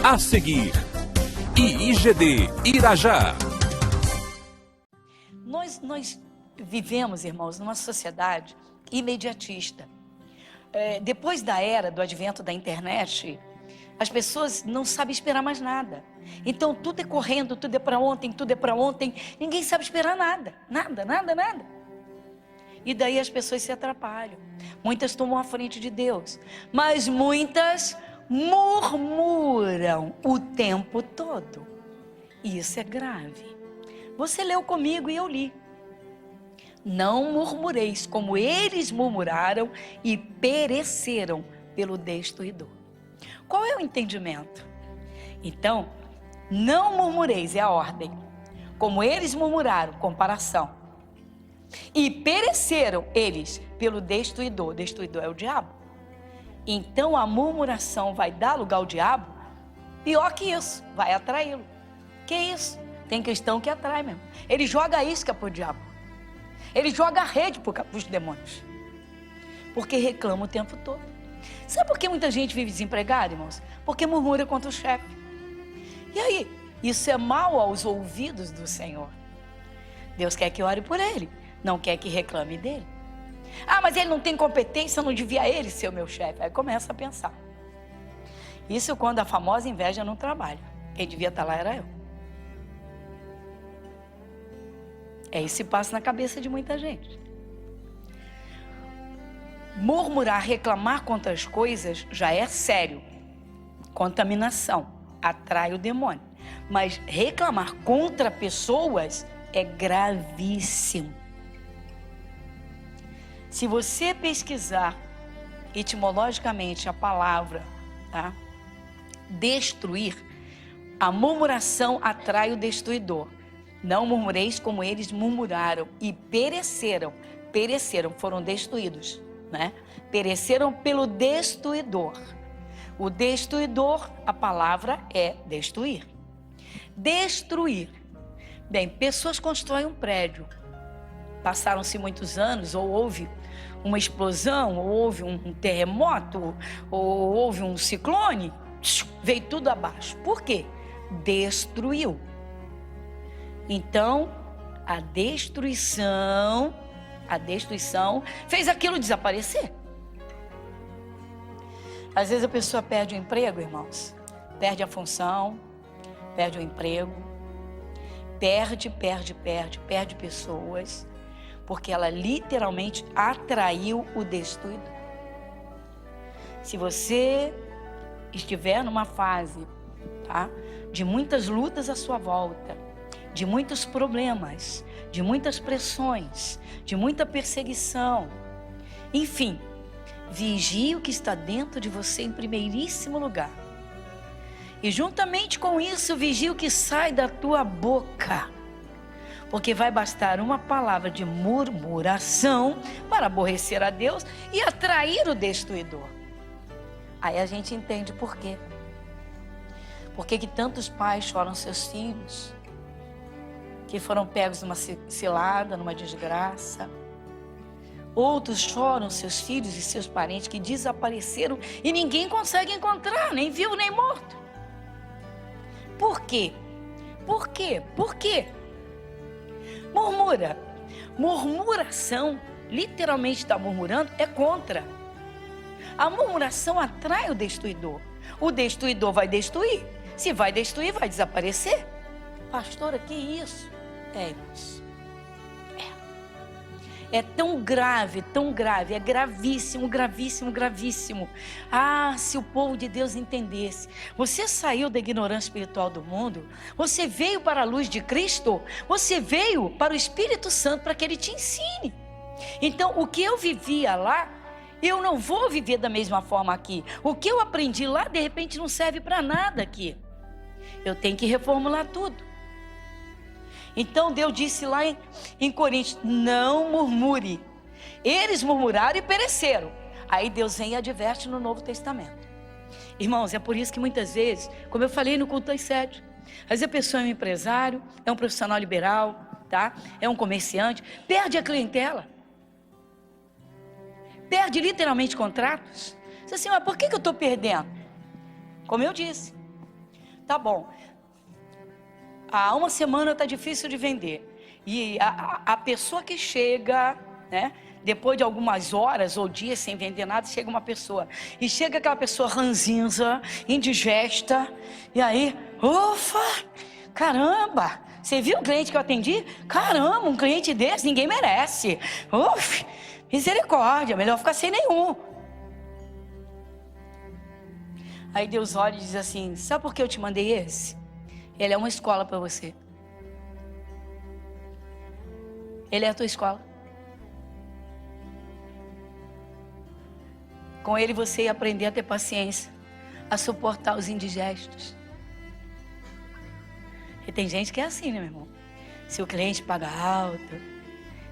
A seguir, IIGD Irajá. Nós vivemos, irmãos, numa sociedade imediatista. Depois da era do advento da internet, as pessoas não sabem esperar mais nada. Então tudo é correndo, tudo é para ontem, tudo é para ontem. Ninguém sabe esperar nada, nada. E daí as pessoas se atrapalham. Muitas tomam a frente de Deus, mas muitas murmuram o tempo todo. E isso é grave. Você leu comigo e eu li. Não murmureis como eles murmuraram e pereceram pelo destruidor. Qual é o entendimento? Então, não murmureis é a ordem. Como eles murmuraram, comparação. E pereceram eles pelo destruidor. O destruidor é o diabo. Então a murmuração vai dar lugar ao diabo? Pior que isso, vai atraí-lo. Que isso? Tem cristão que atrai mesmo. Ele joga a isca para o diabo. Ele joga a rede para os demônios. Porque reclama o tempo todo. Sabe por que muita gente vive desempregada, irmãos? Porque murmura contra o chefe. E aí? Isso é mal aos ouvidos do Senhor. Deus quer que ore por ele, não quer que reclame dele. Ah, mas ele não tem competência, não devia ele ser o meu chefe. Aí começa a pensar. Isso quando a famosa inveja não trabalha. Quem devia estar lá era eu. Esse passa na cabeça de muita gente. Murmurar, reclamar contra as coisas já é sério. Contaminação, atrai o demônio. Mas reclamar contra pessoas é gravíssimo. Se você pesquisar etimologicamente a palavra, tá? Destruir, a murmuração atrai o destruidor. Não murmureis como eles murmuraram e pereceram, foram destruídos, né? Pereceram pelo destruidor. O destruidor, a palavra é destruir. Destruir. Bem, pessoas constroem um prédio. Passaram-se muitos anos, ou houve uma explosão, ou houve um terremoto, ou houve um ciclone, veio tudo abaixo. Por quê? Destruiu. Então, a destruição fez aquilo desaparecer. Às vezes a pessoa perde o emprego, irmãos, perde a função, perde o emprego, perde pessoas, porque ela literalmente atraiu o destruidor. Se você estiver numa fase, tá, de muitas lutas à sua volta, de muitos problemas, de muitas pressões, de muita perseguição, enfim, vigie o que está dentro de você em primeiríssimo lugar. E juntamente com isso, vigie o que sai da tua boca. Porque vai bastar uma palavra de murmuração para aborrecer a Deus e atrair o destruidor. Aí a gente entende por quê. Por que tantos pais choram seus filhos que foram pegos numa cilada, numa desgraça. Outros choram seus filhos e seus parentes que desapareceram e ninguém consegue encontrar, nem vivo nem morto. Por quê? Por quê? Por quê? Murmura. Murmuração, literalmente está murmurando, é contra. A murmuração atrai o destruidor. O destruidor vai destruir. Se vai destruir, vai desaparecer. Pastora, que isso? Irmãos. É tão grave, é gravíssimo. Ah, se o povo de Deus entendesse. Você saiu da ignorância espiritual do mundo, você veio para a luz de Cristo, você veio para o Espírito Santo para que Ele te ensine. Então, o que eu vivia lá, eu não vou viver da mesma forma aqui. O que eu aprendi lá, de repente, não serve para nada aqui. Eu tenho que reformular tudo. Então Deus disse lá em Coríntios, não murmure. Eles murmuraram e pereceram. Aí Deus vem e adverte no Novo Testamento. Irmãos, é por isso que muitas vezes, como eu falei no culto das 7, às vezes a pessoa é um empresário, é um profissional liberal, tá? É um comerciante, perde a clientela. Perde literalmente contratos. Diz assim, mas por que eu estou perdendo? Como eu disse, Tá bom. Há uma semana está difícil de vender. E a pessoa que chega, né? Depois de algumas horas ou dias sem vender nada, chega uma pessoa. E chega aquela pessoa ranzinza, indigesta. E aí, ufa, caramba, você viu o cliente que eu atendi? Caramba, um cliente desse ninguém merece. Uf, misericórdia, melhor ficar sem nenhum. Aí Deus olha e diz assim, sabe por que eu te mandei esse? Ele é uma escola para você. Ele é a tua escola. Com ele você ia aprender a ter paciência, a suportar os indigestos. E tem gente que é assim, né, meu irmão? Se o cliente paga alto,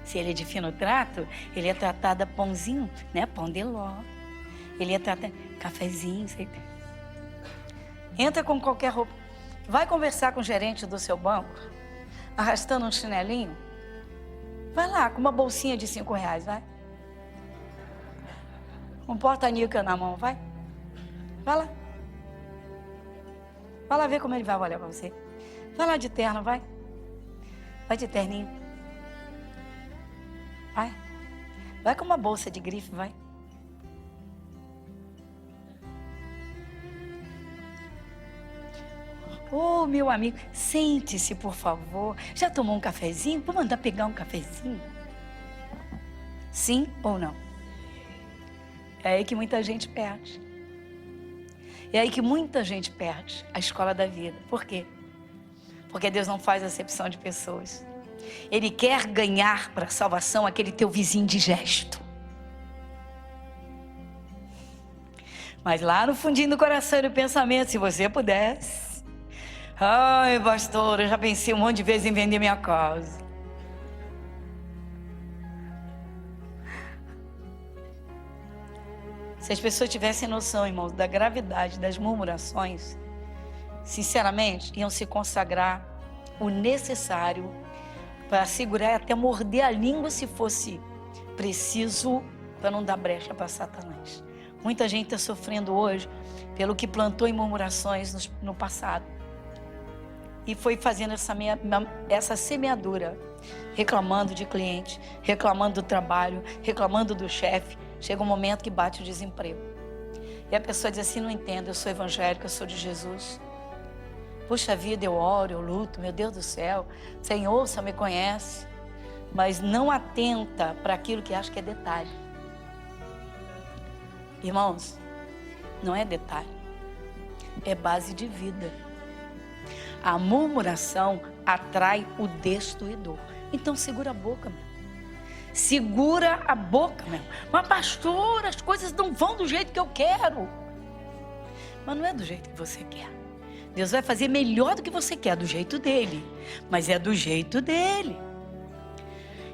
se ele é de fino trato, ele é tratado a pãozinho, né? Pão de ló. Ele é tratado cafezinho. Sei. Entra com qualquer roupa. Vai conversar com o gerente do seu banco, arrastando um chinelinho. Vai lá, com uma bolsinha de R$5, vai. Um porta-nica na mão, vai. Vai lá. Vai lá ver como ele vai olhar pra você. Vai lá de terno, vai. Vai de terninho. Vai. Vai com uma bolsa de grife, vai. Ô, meu amigo, sente-se, por favor. Já tomou um cafezinho? Vou mandar pegar um cafezinho? Sim ou não? É aí que muita gente perde. É aí que muita gente perde a escola da vida. Por quê? Porque Deus não faz acepção de pessoas. Ele quer ganhar para a salvação aquele teu vizinho indigesto. Mas lá no fundinho do coração e do pensamento, se você pudesse... Ai, pastor, eu já pensei um monte de vezes em vender minha casa. Se as pessoas tivessem noção, irmãos, da gravidade das murmurações, sinceramente, iam se consagrar o necessário para segurar e até morder a língua se fosse preciso, para não dar brecha para Satanás. Muita gente está sofrendo hoje pelo que plantou em murmurações no passado. E foi fazendo essa semeadura, reclamando de cliente, reclamando do trabalho, reclamando do chefe. Chega um momento que bate o desemprego. E a pessoa diz assim, não entendo, eu sou evangélica, eu sou de Jesus. Puxa vida, eu oro, eu luto, meu Deus do céu. Senhor, o Senhor me conhece. Mas não atenta para aquilo que acha que é detalhe. Irmãos, não é detalhe, é base de vida. A murmuração atrai o destruidor. Então segura a boca, meu. Segura a boca, meu. Mas pastor, as coisas não vão do jeito que eu quero. Mas não é do jeito que você quer. Deus vai fazer melhor do que você quer, do jeito dele. Mas é do jeito dele.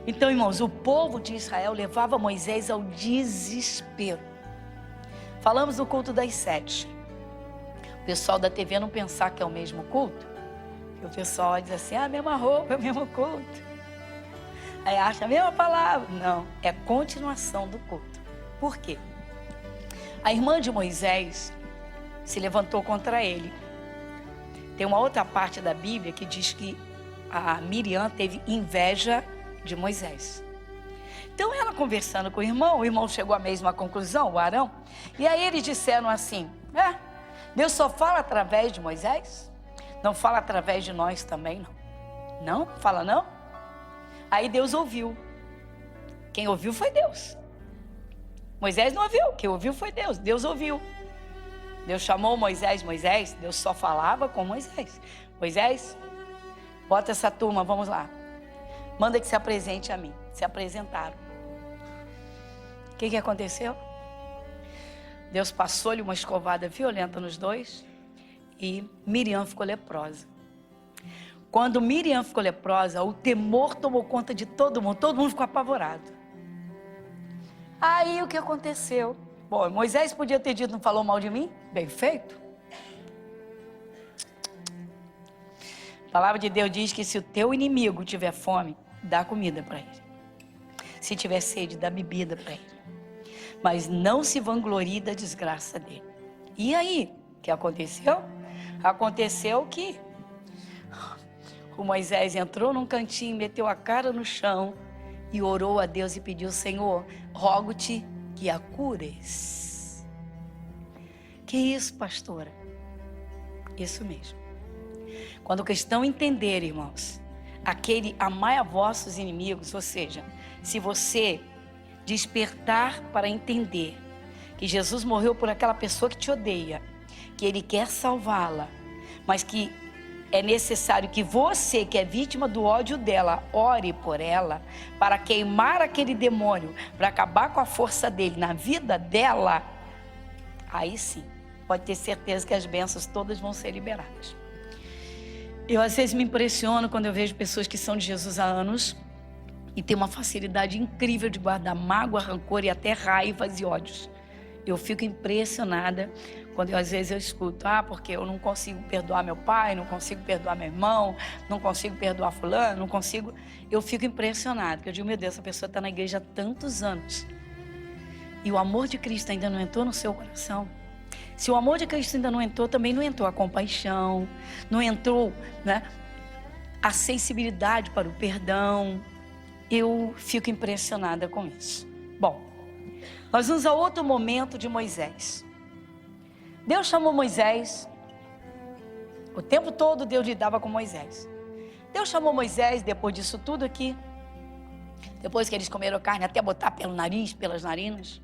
Então, irmãos, o povo de Israel levava Moisés ao desespero. Falamos do culto das 7. O pessoal da TV não pensar que é o mesmo culto. O pessoal diz assim, a mesma roupa, é o mesmo culto. Aí acha a mesma palavra. Não, é continuação do culto. Por quê? A irmã de Moisés se levantou contra ele. Tem uma outra parte da Bíblia que diz que a Miriam teve inveja de Moisés. Então ela conversando com o irmão chegou à mesma conclusão, o Arão. E aí eles disseram assim, Deus só fala através de Moisés? Não fala através de nós também, não? Não? Fala não? Aí Deus ouviu. Quem ouviu foi Deus. Moisés não ouviu. Quem ouviu foi Deus. Deus ouviu. Deus chamou Moisés. Deus só falava com Moisés. Moisés, bota essa turma, vamos lá. Manda que se apresente a mim. Se apresentaram. O que aconteceu? Deus passou-lhe uma escovada violenta nos dois. E Miriam ficou leprosa. Quando Miriam ficou leprosa, o temor tomou conta de todo mundo ficou apavorado. Aí o que aconteceu? Bom, Moisés podia ter dito, não falou mal de mim? Bem feito. A palavra de Deus diz que se o teu inimigo tiver fome, dá comida para ele. Se tiver sede, dá bebida para ele. Mas não se vanglorie da desgraça dele. E aí, o que aconteceu? Aconteceu que o Moisés entrou num cantinho, meteu a cara no chão e orou a Deus e pediu: Senhor, rogo-te que a cures. Que isso, pastora? Isso mesmo. Quando o cristão entender, irmãos, aquele amai a vossos inimigos, ou seja, se você despertar para entender que Jesus morreu por aquela pessoa que te odeia, que Ele quer salvá-la, mas que é necessário que você, que é vítima do ódio dela, ore por ela, para queimar aquele demônio, para acabar com a força dele na vida dela, aí sim, pode ter certeza que as bênçãos todas vão ser liberadas. Eu às vezes me impressiono quando eu vejo pessoas que são de Jesus há anos e têm uma facilidade incrível de guardar mágoa, rancor e até raivas e ódios. Eu fico impressionada quando às vezes eu escuto: porque eu não consigo perdoar meu pai, não consigo perdoar meu irmão, não consigo perdoar fulano, não consigo. Eu fico impressionada, porque eu digo: meu Deus, essa pessoa está na igreja há tantos anos e o amor de Cristo ainda não entrou no seu coração. Se o amor de Cristo ainda não entrou, também não entrou a compaixão, não entrou, né, a sensibilidade para o perdão. Eu fico impressionada com isso. Bom, nós vamos a outro momento de Moisés. Deus chamou Moisés, o tempo todo Deus lidava com Moisés. Deus chamou Moisés depois disso tudo aqui, depois que eles comeram carne até botar pelo nariz, pelas narinas.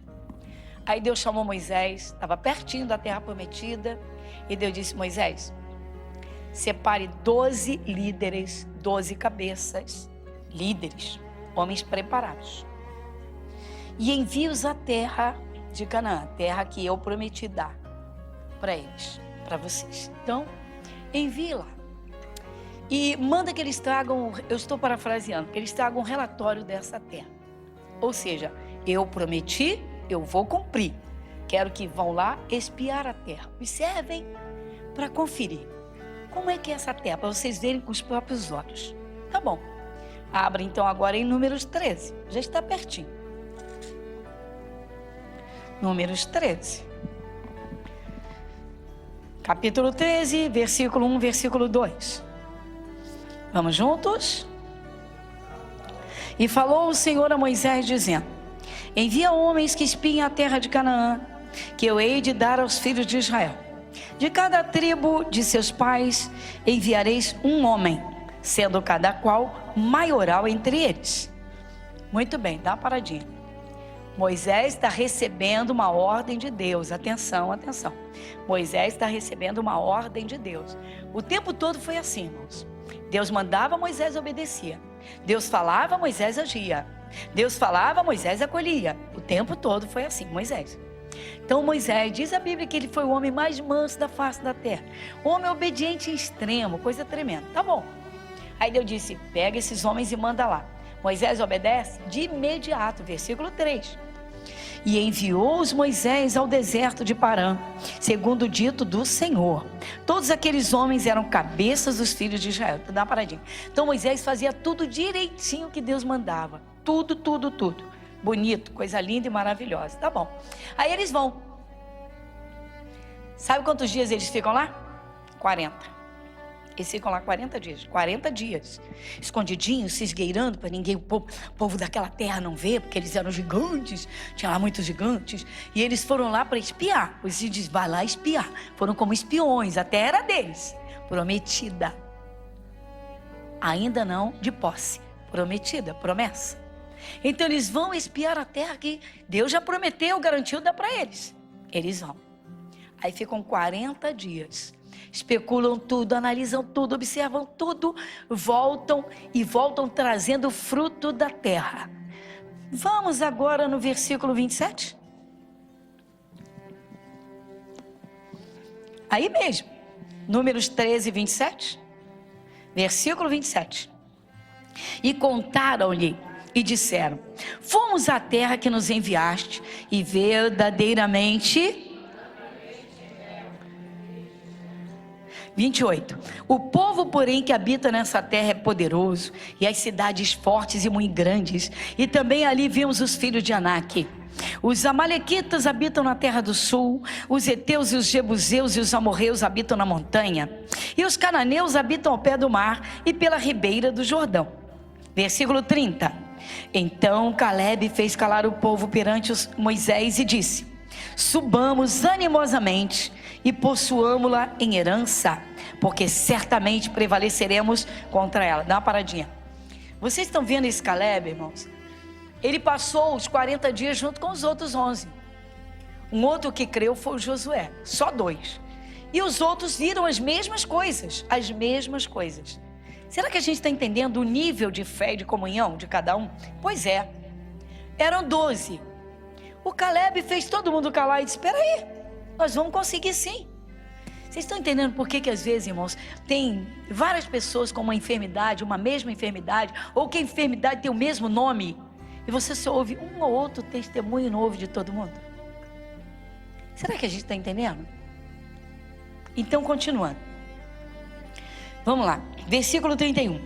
Aí Deus chamou Moisés, estava pertinho da terra prometida, e Deus disse: Moisés, separe 12 líderes, 12 cabeças, líderes, homens preparados, e envie-os à terra de Canaã, terra que eu prometi dar para eles, para vocês. Então, envie lá. E manda que eles tragam, eu estou parafraseando, que eles tragam um relatório dessa terra. Ou seja, eu prometi, eu vou cumprir. Quero que vão lá espiar a terra. Observem para conferir. Como é que é essa terra? Para vocês verem com os próprios olhos. Tá bom. Abra então agora em Números 13. Já está pertinho. Números 13. Capítulo 13, versículo 1, versículo 2. Vamos juntos? E falou o Senhor a Moisés, dizendo: envia homens que espiem a terra de Canaã, que eu hei de dar aos filhos de Israel. De cada tribo de seus pais enviareis um homem, sendo cada qual maioral entre eles. Muito bem, dá uma paradinha. Moisés está recebendo uma ordem de Deus. Atenção, atenção. Moisés está recebendo uma ordem de Deus. O tempo todo foi assim, irmãos. Deus mandava, Moisés obedecia. Deus falava, Moisés agia. Deus falava, Moisés acolhia. O tempo todo foi assim, Moisés. Então Moisés, diz a Bíblia que ele foi o homem mais manso da face da terra. Homem obediente em extremo, coisa tremenda. Tá bom. Aí Deus disse: pega esses homens e manda lá. Moisés obedece de imediato, versículo 3. E enviou-os Moisés ao deserto de Parã, segundo o dito do Senhor. Todos aqueles homens eram cabeças dos filhos de Israel. Dá uma paradinha. Então Moisés fazia tudo direitinho que Deus mandava. Tudo, tudo, tudo. Bonito, coisa linda e maravilhosa. Tá bom. Aí eles vão. Sabe quantos dias eles ficam lá? 40. Eles ficam lá 40 dias. 40 dias. Escondidinhos, se esgueirando para ninguém, o povo daquela terra não ver, porque eles eram gigantes. Tinha lá muitos gigantes. E eles foram lá para espiar. Os índios vai lá espiar. Foram como espiões. A terra era deles. Prometida. Ainda não de posse. Prometida, promessa. Então eles vão espiar a terra que Deus já prometeu, garantiu, dá para eles. Eles vão. Aí ficam 40 dias. Especulam tudo, analisam tudo, observam tudo, voltam trazendo o fruto da terra. Vamos agora no versículo 27. Aí mesmo, Números 13, 27. Versículo 27. E contaram-lhe e disseram: fomos à terra que nos enviaste, e verdadeiramente... 28. O povo, porém, que habita nessa terra é poderoso, e as cidades fortes e muito grandes, e também ali vimos os filhos de Anak. Os amalequitas habitam na terra do sul, os heteus e os jebuseus e os amorreus habitam na montanha, e os cananeus habitam ao pé do mar e pela ribeira do Jordão. Versículo 30. Então Calebe fez calar o povo perante Moisés e disse: subamos animosamente e possuamo-la em herança, porque certamente prevaleceremos contra ela. Dá uma paradinha. Vocês estão vendo esse Calebe, irmãos? Ele passou os 40 dias junto com os outros 11. Um outro que creu foi o Josué, só 2. E os outros viram as mesmas coisas, as mesmas coisas. Será que a gente está entendendo o nível de fé e de comunhão de cada um? Pois é, eram 12. O Calebe fez todo mundo calar e disse: espera aí, nós vamos conseguir sim. Vocês estão entendendo por que às vezes, irmãos, tem várias pessoas com uma enfermidade, uma mesma enfermidade, ou que a enfermidade tem o mesmo nome, e você só ouve um ou outro testemunho novo de todo mundo? Será que a gente está entendendo? Então, continuando. Vamos lá, versículo 31.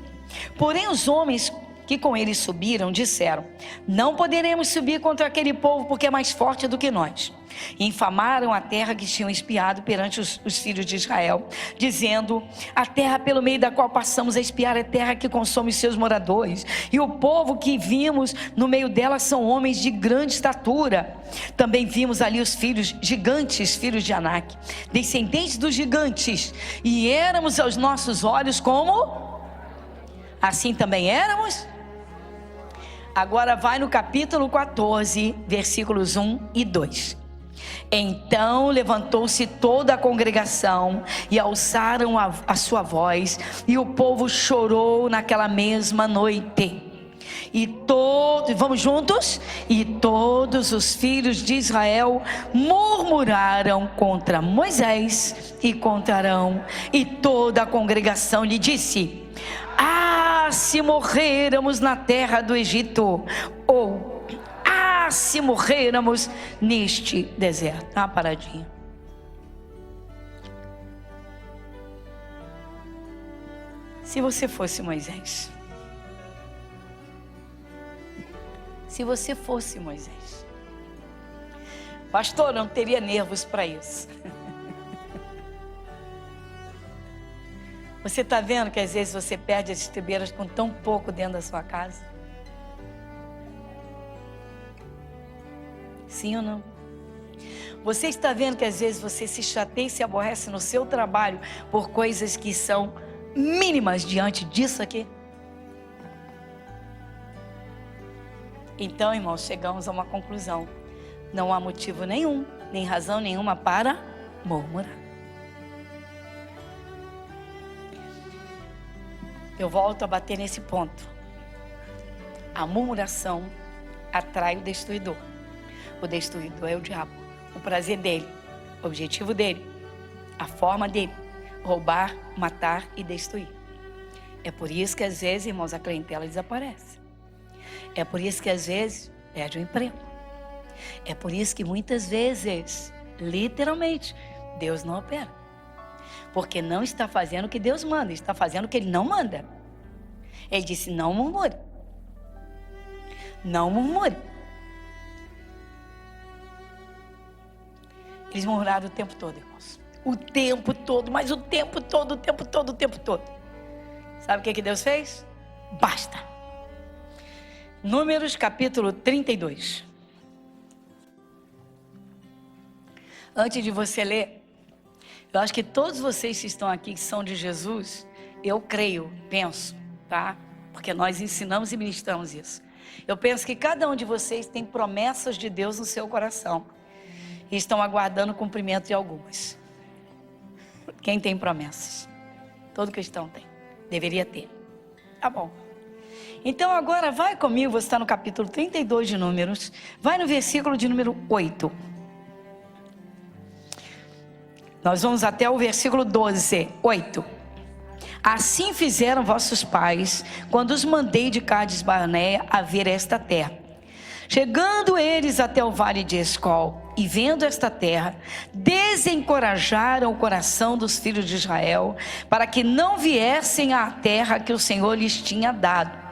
Porém os homens que com ele subiram disseram: não poderemos subir contra aquele povo, porque é mais forte do que nós. E infamaram a terra que tinham espiado perante os filhos de Israel, dizendo: a terra pelo meio da qual passamos a espiar é terra que consome os seus moradores, e o povo que vimos no meio dela são homens de grande estatura. Também vimos ali os filhos gigantes, filhos de Anak, descendentes dos gigantes, e éramos aos nossos olhos como? Assim também éramos? Agora vai no capítulo 14, versículos 1 e 2. Então levantou-se toda a congregação e alçaram a sua voz, e o povo chorou naquela mesma noite. Vamos juntos? E todos os filhos de Israel murmuraram contra Moisés e contra Arão, e toda a congregação lhe disse: ah, se morrêramos na terra do Egito, ou ah, se morrêramos neste deserto. Dá uma paradinha. Se você fosse Moisés, se você fosse Moisés, pastor, não teria nervos para isso. Você está vendo que às vezes você perde as estribeiras com tão pouco dentro da sua casa? Sim ou não? Você está vendo que às vezes você se chateia e se aborrece no seu trabalho por coisas que são mínimas diante disso aqui? Então, irmãos, chegamos a uma conclusão: não há motivo nenhum, nem razão nenhuma para murmurar. Eu volto a bater nesse ponto. A murmuração atrai o destruidor. O destruidor é o diabo. O prazer dele, o objetivo dele, a forma dele: roubar, matar e destruir. É por isso que às vezes, irmãos, a clientela desaparece. É por isso que às vezes perde o emprego. É por isso que muitas vezes, literalmente, Deus não opera. Porque não está fazendo o que Deus manda, está fazendo o que Ele não manda. Ele disse: não murmure. Não murmure. Eles murmuraram o tempo todo, irmãos. O tempo todo, mas o tempo todo, o tempo todo, o tempo todo. Sabe o que Deus fez? Basta. Números capítulo 32. Antes de você ler, eu acho que todos vocês que estão aqui, que são de Jesus, eu creio, penso, tá? Porque nós ensinamos e ministramos isso. Eu penso que cada um de vocês tem promessas de Deus no seu coração e estão aguardando o cumprimento de algumas. Quem tem promessas? Todo cristão tem. Deveria ter. Tá bom. Então agora vai comigo, você está no capítulo 32 de Números, vai no versículo de número 8. Nós vamos até o versículo 12, 8. Assim fizeram vossos pais, quando os mandei de Cádiz Barneia a ver esta terra. Chegando eles até o vale de Escol, e vendo esta terra, desencorajaram o coração dos filhos de Israel, para que não viessem à terra que o Senhor lhes tinha dado.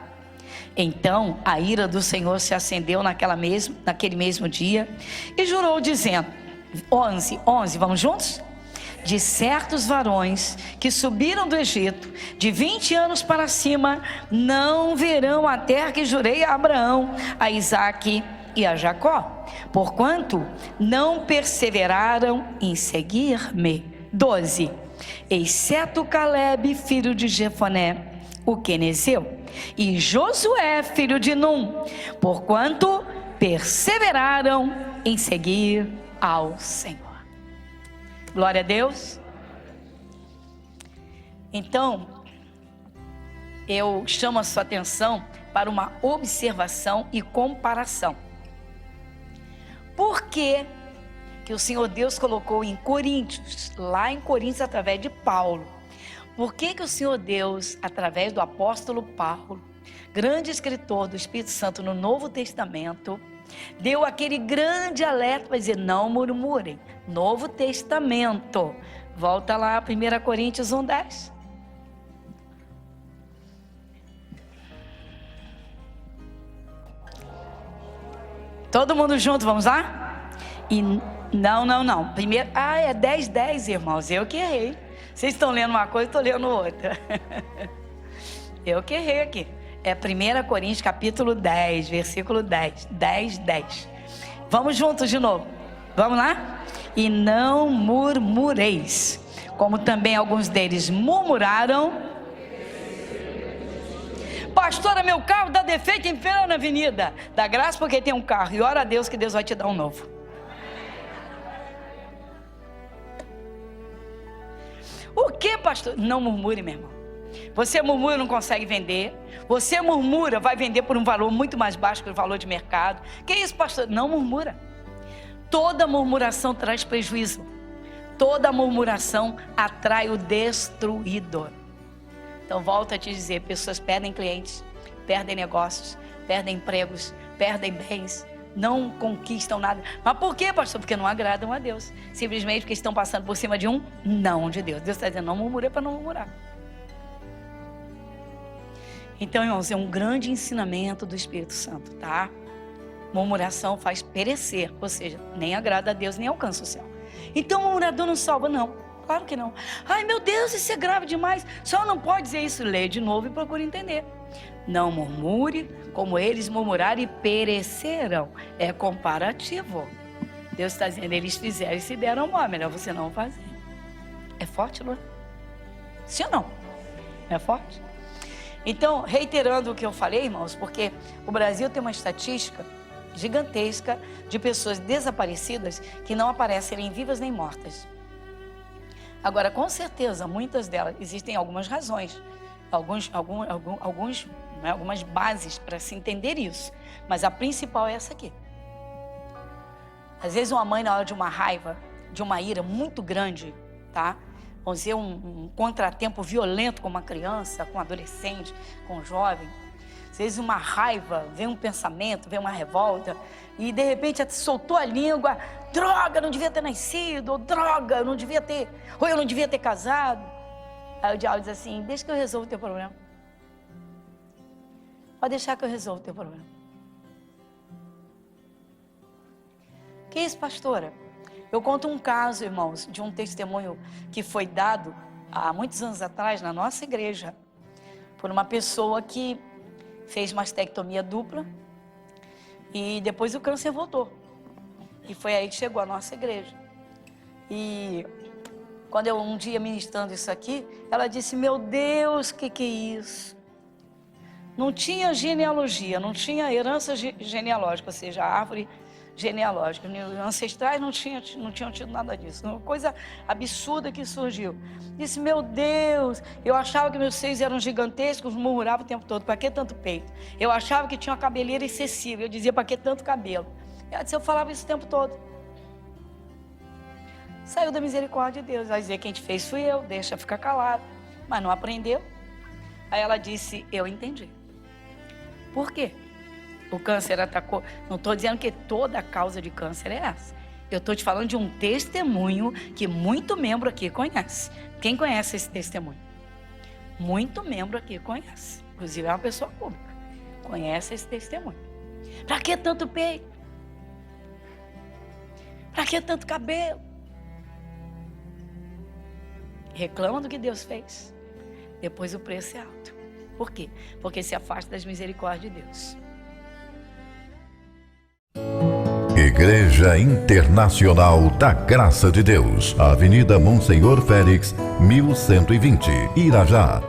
Então a ira do Senhor se acendeu naquele mesmo dia e jurou dizendo, 11, vamos juntos? De certos varões que subiram do Egito, de 20 anos para cima, não verão a terra que jurei a Abraão, a Isaque e a Jacó, porquanto não perseveraram em seguir-me. 12, exceto Calebe, filho de Jefoné, o quenezeu, e Josué, filho de Num, porquanto perseveraram em seguir ao Senhor. Glória a Deus. Então, eu chamo a sua atenção para uma observação e comparação. Por que o Senhor Deus colocou em Coríntios, lá em Coríntios através de Paulo? Por que o Senhor Deus, através do apóstolo Paulo, grande escritor do Espírito Santo no Novo Testamento, deu aquele grande alerta para dizer, não murmurem. Novo Testamento. Volta lá, 1 Coríntios 1:10. Todo mundo junto, vamos lá? E não. Primeiro, é 10:10, irmãos. Eu que errei. Vocês estão lendo uma coisa, estou lendo outra. Eu que errei aqui. É 1 Coríntios capítulo 10, versículo 10. 10:10. Vamos juntos de novo. Vamos lá? E não murmureis, como também alguns deles murmuraram. Pastora, meu carro dá defeito em feira na avenida. Dá graça porque tem um carro. E ora a Deus que Deus vai te dar um novo. O que, pastor? Não murmure, meu irmão. Você murmura, não consegue vender. Você murmura, vai vender por um valor muito mais baixo que o valor de mercado. Que isso, pastor? Não murmura. Toda murmuração traz prejuízo. Toda murmuração atrai o destruidor. Então, volto a te dizer, pessoas perdem clientes, perdem negócios, perdem empregos, perdem bens, não conquistam nada. Mas por quê, pastor? Porque não agradam a Deus. Simplesmente porque estão passando por cima de um não de Deus. Deus está dizendo, não murmure para não murmurar. Então, irmãos, é um grande ensinamento do Espírito Santo, tá? Murmuração faz perecer, ou seja, nem agrada a Deus, nem alcança o céu. Então, o murmurador não salva, não. Claro que não. Ai, meu Deus, isso é grave demais. Só não pode dizer isso. Lê de novo e procure entender. Não murmure, como eles murmuraram e pereceram. É comparativo. Deus está dizendo, eles fizeram e se deram mal. Melhor você não fazer. É forte, não é? Sim ou não? É forte? Então, reiterando o que eu falei, irmãos, porque o Brasil tem uma estatística gigantesca de pessoas desaparecidas que não aparecem nem vivas nem mortas. Agora, com certeza, muitas delas, existem algumas razões, algumas bases para se entender isso, mas a principal é essa aqui. Às vezes uma mãe, na hora de uma raiva, de uma ira muito grande, tá? Vamos dizer, um contratempo violento com uma criança, com um adolescente, com um jovem. Às vezes uma raiva, vem um pensamento, vem uma revolta, e de repente soltou a língua, droga, não devia ter nascido, ou droga, eu não devia ter, ou eu não devia ter casado. Aí o diabo diz assim, deixa que eu resolvo o teu problema. Pode deixar que eu resolvo o teu problema. Que isso, pastora? Eu conto um caso, irmãos, de um testemunho que foi dado há muitos anos atrás na nossa igreja, por uma pessoa que fez mastectomia dupla e depois o câncer voltou. E foi aí que chegou a nossa igreja. E quando eu um dia ministrando isso aqui, ela disse, meu Deus, que é isso? Não tinha genealogia, não tinha herança genealógica, ou seja, a árvore genealógica. Ancestrais não tinham tido nada disso. Uma coisa absurda que surgiu. Disse, meu Deus, eu achava que meus seios eram gigantescos, murmurava o tempo todo, para que tanto peito? Eu achava que tinha uma cabeleira excessiva, eu dizia, para que tanto cabelo? Ela disse, eu falava isso o tempo todo. Saiu da misericórdia de Deus. Vai dizer, quem te fez fui eu, deixa ficar calado. Mas não aprendeu. Aí ela disse, eu entendi. Por quê? O câncer atacou. Não estou dizendo que toda a causa de câncer é essa. Eu estou te falando de um testemunho que muito membro aqui conhece. Quem conhece esse testemunho? Muito membro aqui conhece. Inclusive é uma pessoa pública. conhece esse testemunho. Para que tanto peito? Para que tanto cabelo? Reclama do que Deus fez. Depois o preço é alto. Por quê? Porque se afasta das misericórdias de Deus. Igreja Internacional da Graça de Deus, Avenida Monsenhor Félix, 1120, Irajá.